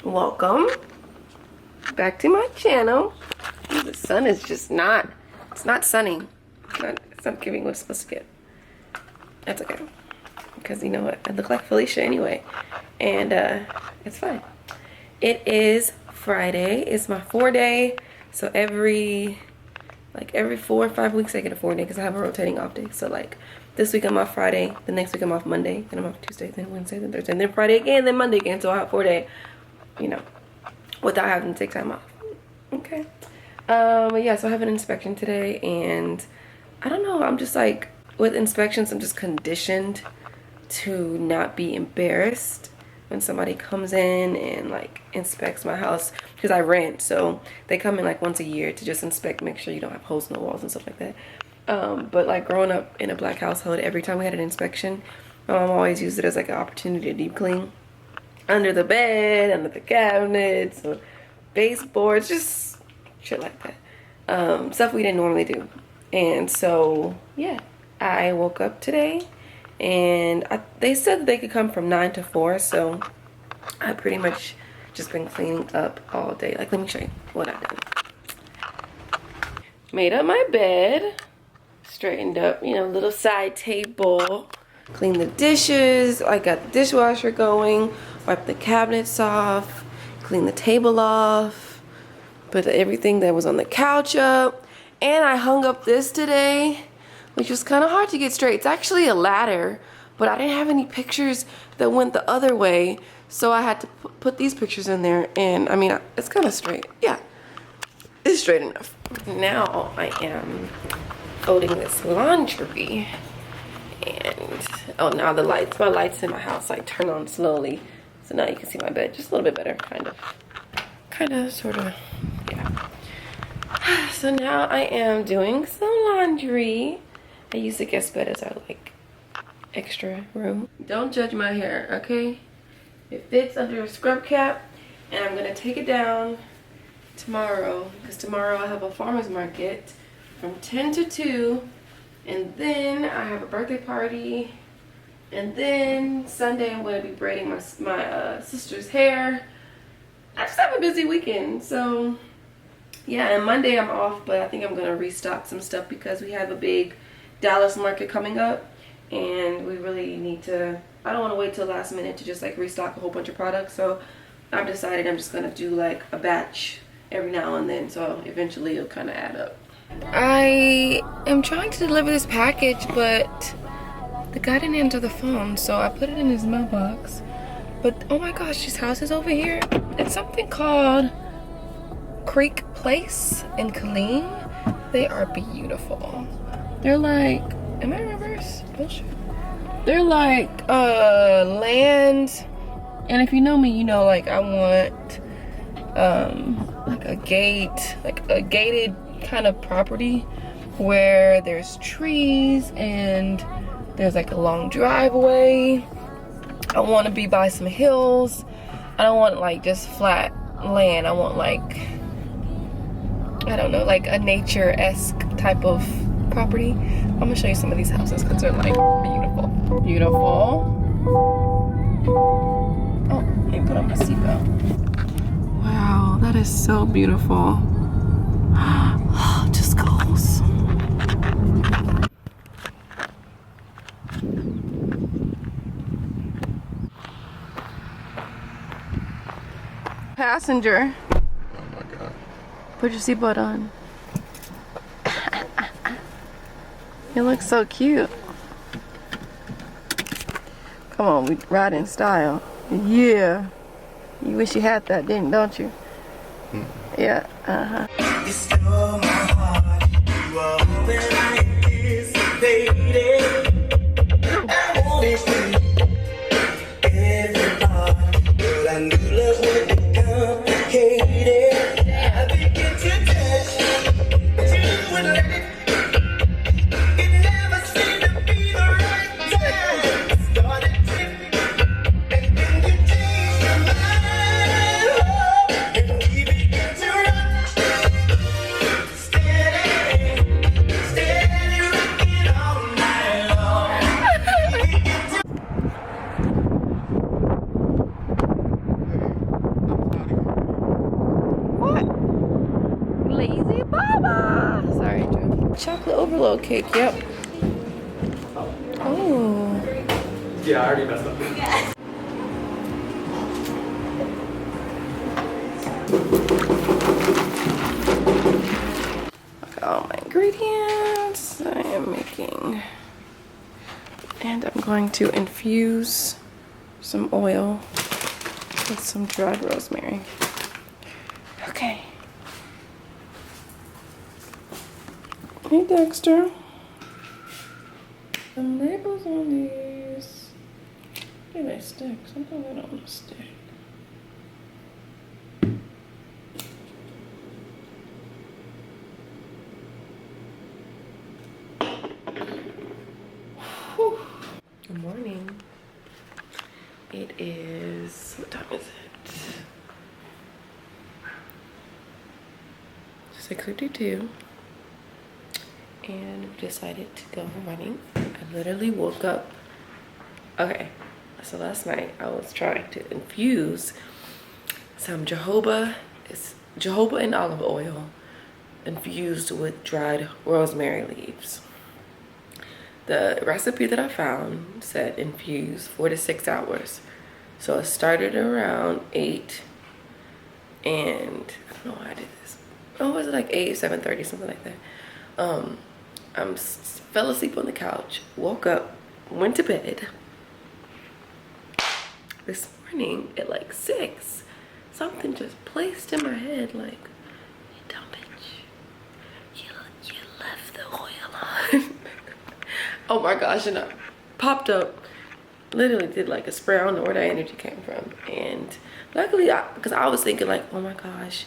Welcome back to my channel. The sun is just not, it's not sunny. It's not giving what it's supposed to get. That's okay. Because you know what? I look like Felicia anyway. And it's fine. It is Friday. It's my 4-day. So every 4 or 5 weeks I get a 4-day because I have a rotating off day. So like this week I'm off Friday, the next week I'm off Monday, then I'm off Tuesday, then Wednesday, then Thursday, and then Friday again, then Monday again. So I have 4-day, you know, without having to take time off. Okay. But yeah, so I have an inspection today, and I don't know, I'm just like, with inspections, I'm just conditioned to not be embarrassed when somebody comes in and like inspects my house, because I rent, so they come in like once a year to just inspect, make sure you don't have holes in the walls and stuff like that. But like growing up in a black household, every time we had an inspection, my mom always used it as like an opportunity to deep clean under the bed, under the cabinets, or baseboards, just shit like that. Stuff we didn't normally do. And so yeah, I woke up today and they said that they could come from 9 to 4, so I pretty much just been cleaning up all day. Like, let me show you what I've done. Made up my bed, straightened up, you know, little side table, cleaned the dishes, I got the dishwasher going, wiped the cabinets off, cleaned the table off, put everything that was on the couch up, and I hung up this today, which was kind of hard to get straight. It's actually a ladder, but I didn't have any pictures that went the other way, so I had to put these pictures in there, and I mean, it's kind of straight. Yeah, it's straight enough. Now I am folding this laundry, and oh, now my lights in my house like turn on slowly, so now you can see my bed just a little bit better, kind of, sort of, yeah. So now I am doing some laundry. I use the guest bed as our like extra room. Don't judge my hair, okay? It fits under a scrub cap, and I'm gonna take it down tomorrow, because tomorrow I have a farmer's market from 10 to 2, and then I have a birthday party, and then Sunday I'm going to be braiding my sister's hair. I just have a busy weekend, so yeah. And Monday I'm off, but I think I'm going to restock some stuff because we have a big Dallas market coming up, and we really need to, I don't want to wait till last minute to just like restock a whole bunch of products. So I've decided I'm just going to do like a batch every now and then, so eventually it'll kind of add up. I am trying to deliver this package, but the guy didn't answer the phone, so I put it in his mailbox. But oh my gosh, these houses over here, it's something called Creek Place in Killeen. They are beautiful. They're like, am I in reverse? Oh shit. They're like land, and if you know me, you know like I want like a gated kind of property where there's trees and there's like a long driveway. I want to be by some hills. I don't want like just flat land. I want like, I don't know, like a nature-esque type of property. I'm gonna show you some of these houses because they're like beautiful. Oh, let me put on my seatbelt. Wow, that is so beautiful. Just goes. Passenger. Oh my God. Put your seatbelt on. You look so cute. Come on, we ride in style. Yeah. You wish you had that, don't you? Yeah. You stole my heart. You are more than I anticipated. I wanted to every part, but I knew love would be complicated. I began to touch, but you would let it. It never seemed to be the right time. I started to, and then you changed your mind. Oh, and we began to run. Steady, steady rocking all night long. cake, yep. Oh. Yeah, I already messed up. Look at all my ingredients I am making. And I'm going to infuse some oil with some dried rosemary. Okay. Hey Dexter. Some labels on these. Do they stick? Sometimes they don't stick. Whew. Good morning. It is, what time is it? 6:52. And we decided to go running. I literally woke up. Okay, so last night I was trying to infuse some jojoba. It's jojoba and olive oil infused with dried rosemary leaves. The recipe that I found said infuse 4 to 6 hours. So I started around 8, and I don't know why I did this. Oh, was it like 8, 7:30, something like that. I fell asleep on the couch, woke up, went to bed. This morning at like 6, something just placed in my head like, you dumb bitch, you left the oil on. Oh my gosh, and I popped up, literally did like a spray. I don't know where that energy came from. And luckily, because I was thinking like, oh my gosh,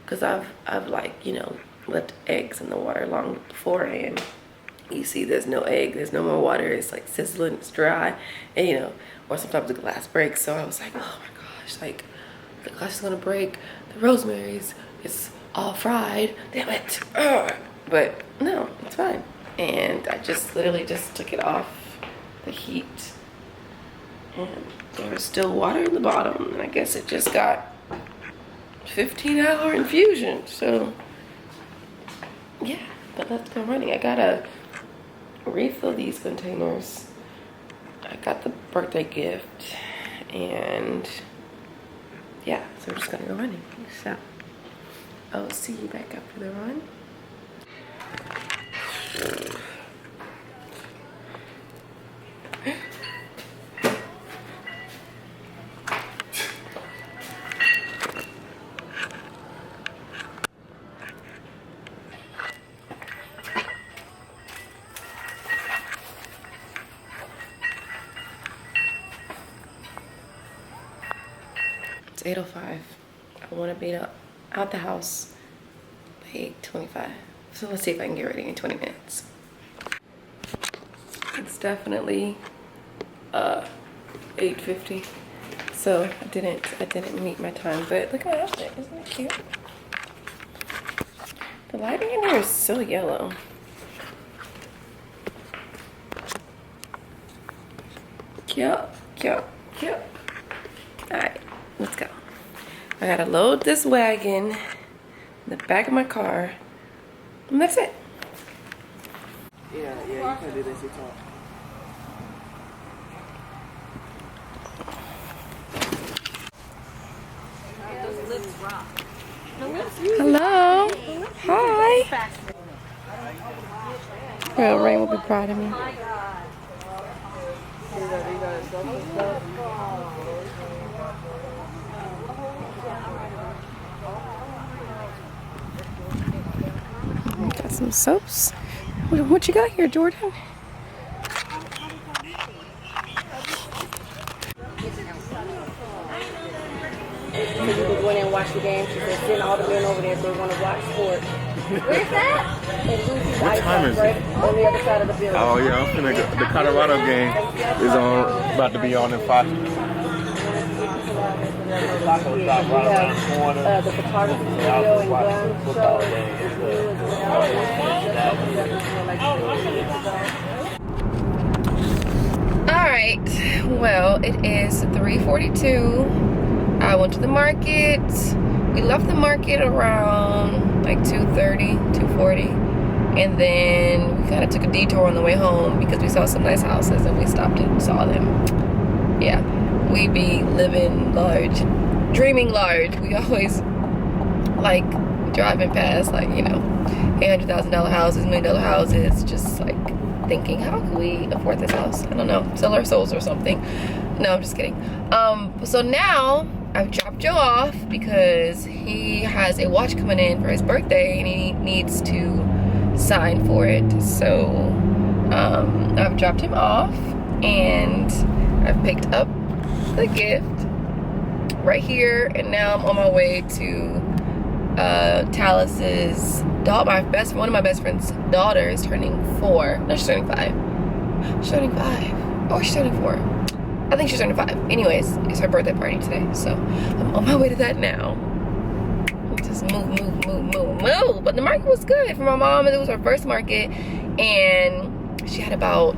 because I've like, you know, left eggs in the water long beforehand. You see there's no egg, there's no more water, it's like sizzling, it's dry, and you know, or sometimes the glass breaks. So I was like, oh my gosh, like the glass is gonna break, the rosemary's, it's all fried, damn it. Ugh. But no, it's fine. And I just literally just took it off the heat, and there was still water in the bottom, and I guess it just got 15-hour infusion. So yeah, but let's go running. I gotta refill these containers. I got the birthday gift, and yeah, so we're just gonna go running. So I'll see you back after the run. It's 8:05. I want to be out the house by 8:25. So let's see if I can get ready in 20 minutes. It's definitely 8:50. So I didn't meet my time, but look at my outfit. Isn't it cute? The lighting in here is so yellow. Cute, cute, cute. Alright, let's go. I gotta load this wagon in the back of my car, and that's it. Yeah, you can do this, you talk. Hello. Hi. Well, Rain will be proud of me. Got some soaps. What you got here, Jordan? So you can go in and watch the game. She said, send all the men over there if they want to watch sport. Where's that? What time is it? On the other side of the building. Oh yeah, I'm finna go. The Colorado game is on, about to be on in 5. The photography studio and glam show is new as well. Alright, well, it is 3:42. I went to the market. We left the market around like 2:30, 2:40. And then we kind of took a detour on the way home because we saw some nice houses and we stopped and saw them. Yeah, we be living large, dreaming large. We always like driving past, like, you know, $800,000 houses, $1 million houses, just like thinking, how can we afford this house? I don't know, sell our souls or something. No, I'm just kidding. So now I've dropped Joe off because he has a watch coming in for his birthday and he needs to sign for it. So I've dropped him off and I've picked up the gift right here, and now I'm on my way to Talus's daughter. One of my best friend's daughter is turning 4. No, she's turning 5. She's turning 5. Oh, she's turning 4. I think she's turning 5. Anyways, it's her birthday party today, so I'm on my way to that now. Just move. But the market was good for my mom. It was her first market, and she had about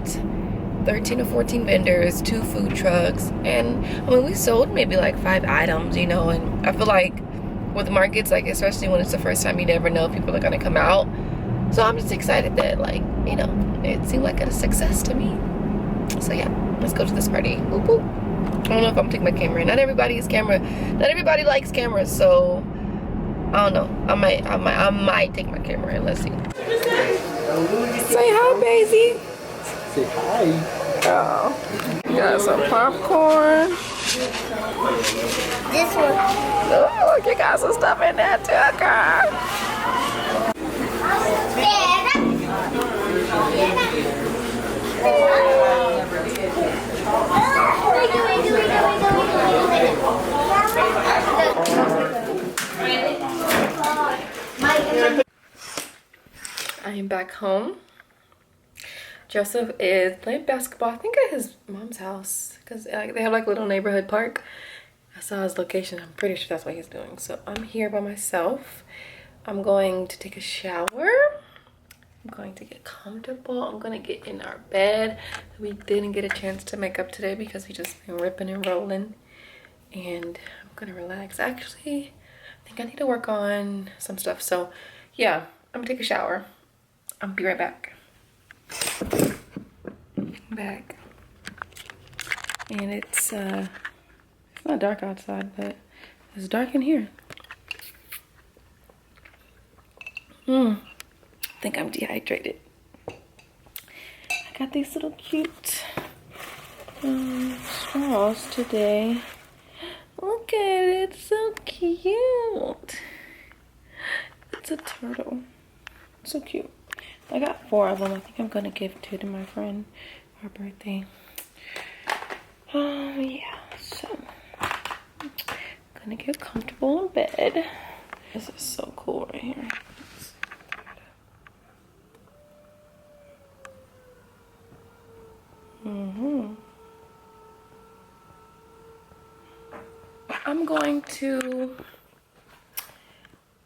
13 or 14 vendors, 2 food trucks, and I mean, we sold maybe like 5 items, you know. And I feel like with markets, like especially when it's the first time, you never know if people are gonna come out. So I'm just excited that, like, you know, it seemed like a success to me. So yeah, let's go to this party. Whoop, whoop. I don't know if I'm taking my camera in. Not everybody likes cameras, so I don't know. I might take my camera in. Let's see. Say hi, Basie. Say hi. Oh, got some popcorn. This one. Oh, look, you got some stuff in there too, girl. I am back home. Joseph is playing basketball, I think at his mom's house, because they have like a little neighborhood park. I saw his location. I'm pretty sure that's what he's doing. So I'm here by myself. I'm going to take a shower. I'm going to get comfortable. I'm going to get in our bed. We didn't get a chance to make up today because we just been ripping and rolling. And I'm going to relax. Actually, I think I need to work on some stuff. So yeah, I'm going to take a shower. I'll be right back. Back. And it's not dark outside, but it's dark in here. I think I'm dehydrated. I got these little cute straws today. Look at it, it's so cute. It's a turtle. So cute. I got 4 of them. I think I'm gonna give 2 to my friend for her birthday. Yeah, so I'm gonna get comfortable in bed. This is so cool right here. I'm going to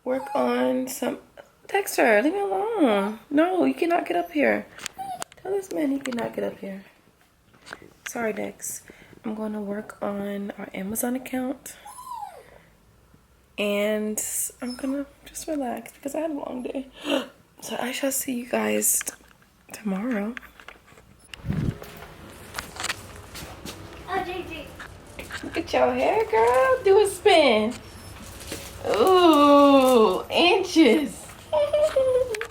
work on some. Dexter, leave me alone. No, you cannot get up here. Tell this man he cannot get up here. Sorry, Dex. I'm going to work on our Amazon account. And I'm going to just relax because I had a long day. So I shall see you guys tomorrow. Oh, JJ. Look at your hair, girl. Do a spin. Ooh, inches.